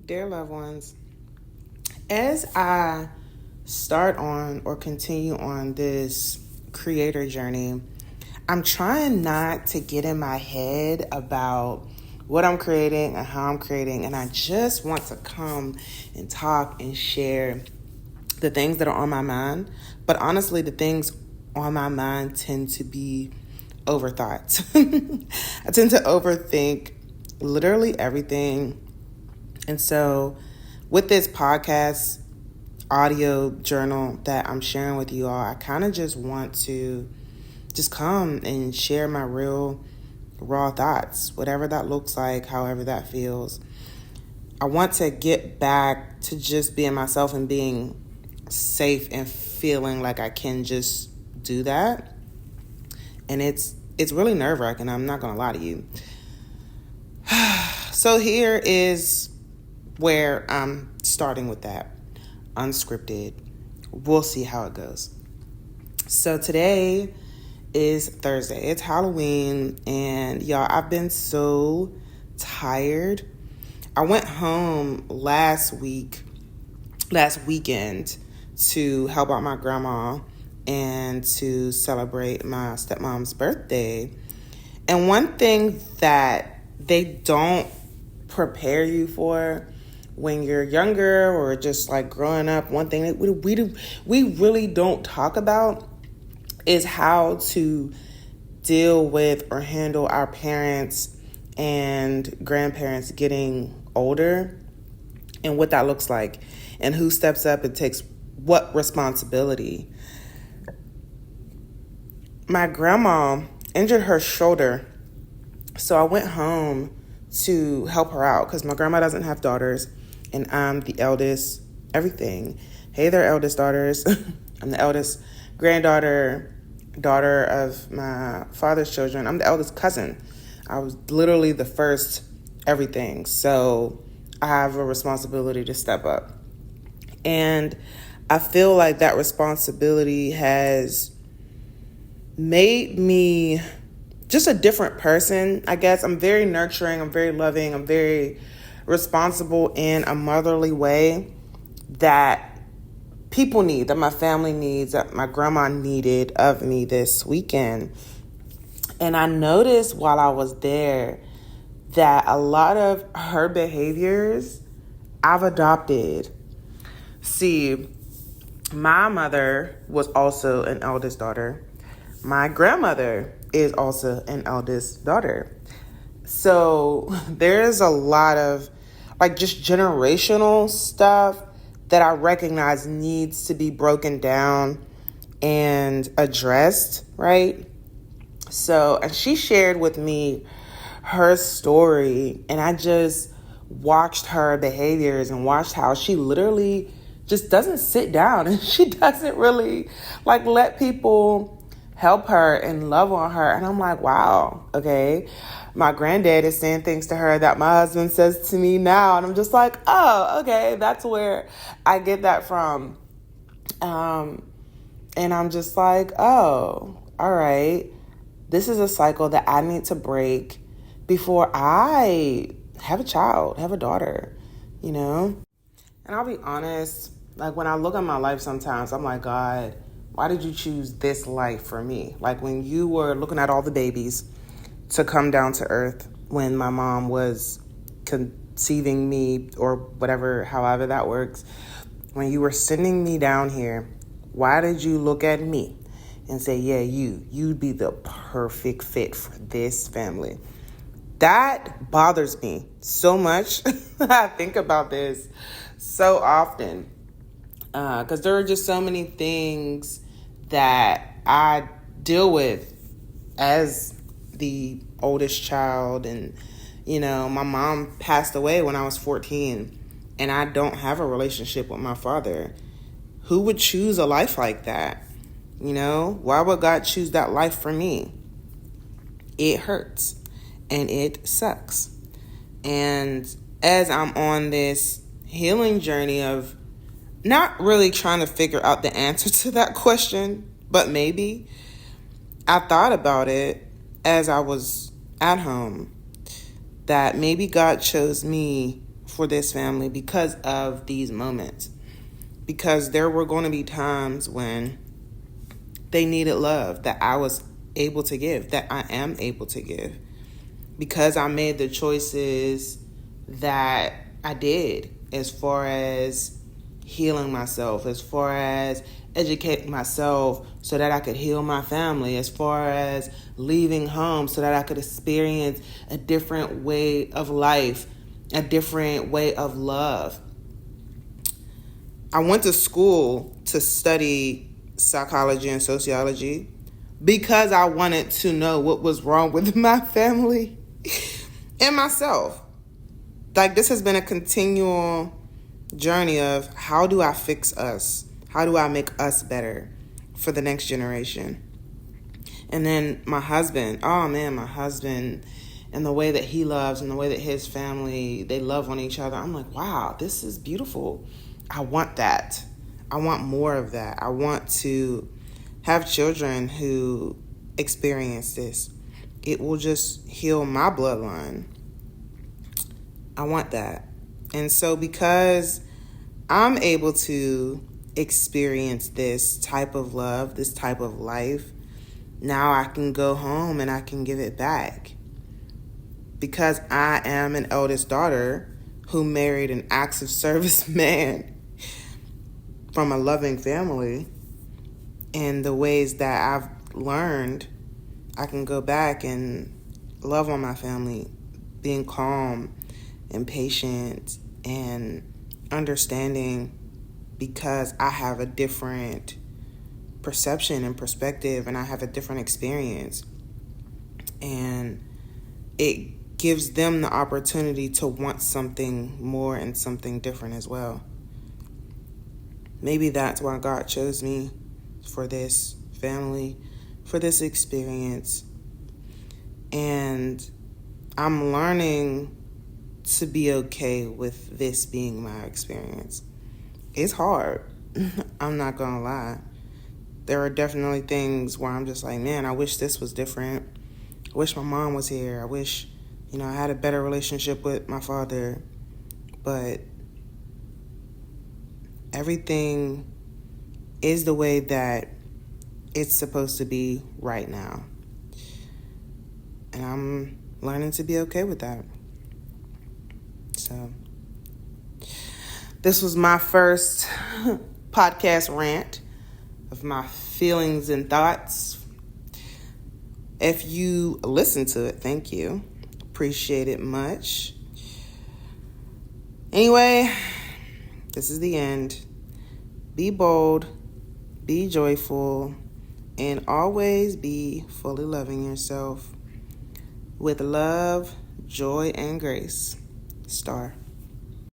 Dear loved ones, as I start on or continue on this creator journey, I'm trying not to get in my head about what I'm creating and how I'm creating, and I just want to come and talk and share the things that are on my mind. But honestly, the things on my mind tend to be overthoughts. I tend to overthink literally everything. And so, with this podcast audio journal that I'm sharing with you all, I kind of just want to just come and share my real raw thoughts, whatever that looks like, however that feels. I want to get back to just being myself and being safe and feeling like I can just do that. And it's really nerve-wracking, I'm not going to lie to you. So here is where I'm starting with that. Unscripted. We'll see how it goes. So today is Thursday. It's Halloween, and y'all, I've been so tired. I went home last weekend to help out my grandma and to celebrate my stepmom's birthday. And one thing that they don't prepare you for when you're younger or just like growing up, one thing that we really don't talk about is how to deal with or handle our parents and grandparents getting older and what that looks like and who steps up and takes what responsibility. My grandma injured her shoulder, so I went home to help her out because my grandma doesn't have daughters and I'm the eldest everything. Hey there, eldest daughters. I'm the eldest daughter of my father's children. I'm the eldest cousin. I was literally the first everything. So I have a responsibility to step up. And I feel like that responsibility has made me just a different person, I guess. I'm very nurturing, I'm very loving, I'm very responsible in a motherly way that people need, that my family needs, that my grandma needed of me this weekend. And I noticed while I was there that a lot of her behaviors I've adopted. See, my mother was also an eldest daughter. My grandmother is also an eldest daughter. So there's a lot of like just generational stuff that I recognize needs to be broken down and addressed, right? So, and she shared with me her story, and I just watched her behaviors and watched how she literally just doesn't sit down and she doesn't really like let people help her and love on her. And I'm like, wow, okay. My granddad is saying things to her that my husband says to me now. And I'm just like, oh, okay, that's where I get that from. And I'm just like, oh, all right. This is a cycle that I need to break before I have a child, have a daughter, you know? And I'll be honest, like when I look at my life sometimes, I'm like, God, why did you choose this life for me? Like when you were looking at all the babies to come down to earth, when my mom was conceiving me or whatever, however that works, when you were sending me down here, why did you look at me and say, yeah, you'd be the perfect fit for this family? That bothers me so much. I think about this so often because there are just so many things that I deal with as the oldest child. And, you know, my mom passed away when I was 14 and I don't have a relationship with my father. Who would choose a life like that? You know, why would God choose that life for me? It hurts and it sucks. And as I'm on this healing journey of not really trying to figure out the answer to that question, but maybe, I thought about it as I was at home, that maybe God chose me for this family because of these moments. Because there were going to be times when they needed love that I was able to give, that I am able to give. Because I made the choices that I did as far as healing myself, as far as educating myself so that I could heal my family, as far as leaving home so that I could experience a different way of life, a different way of love. I went to school to study psychology and sociology because I wanted to know what was wrong with my family and myself. Like, this has been a continual journey of how do I fix us? How do I make us better for the next generation? And then my husband, my husband, and the way that he loves and the way that his family, they love on each other. I'm like, wow, this is beautiful. I want that. I want more of that. I want to have children who experience this. It will just heal my bloodline. I want that. And so because I'm able to experience this type of love, this type of life, now I can go home and I can give it back. Because I am an eldest daughter who married an acts of service man from a loving family, and the ways that I've learned, I can go back and love on my family, being calm and patient and understanding, because I have a different perception and perspective, and I have a different experience. And it gives them the opportunity to want something more and something different as well. Maybe that's why God chose me for this family, for this experience. And I'm learning to be okay with this being my experience. It's hard. I'm not gonna lie. There are definitely things where I'm just like, man, I wish this was different. I wish my mom was here. I wish, I had a better relationship with my father. But everything is the way that it's supposed to be right now. And I'm learning to be okay with that. So this was my first podcast rant of my feelings and thoughts. If you listen to it, thank you. Appreciate it much. Anyway, this is the end. Be bold, be joyful, and always be fully loving yourself. With love, joy, and grace. Starr.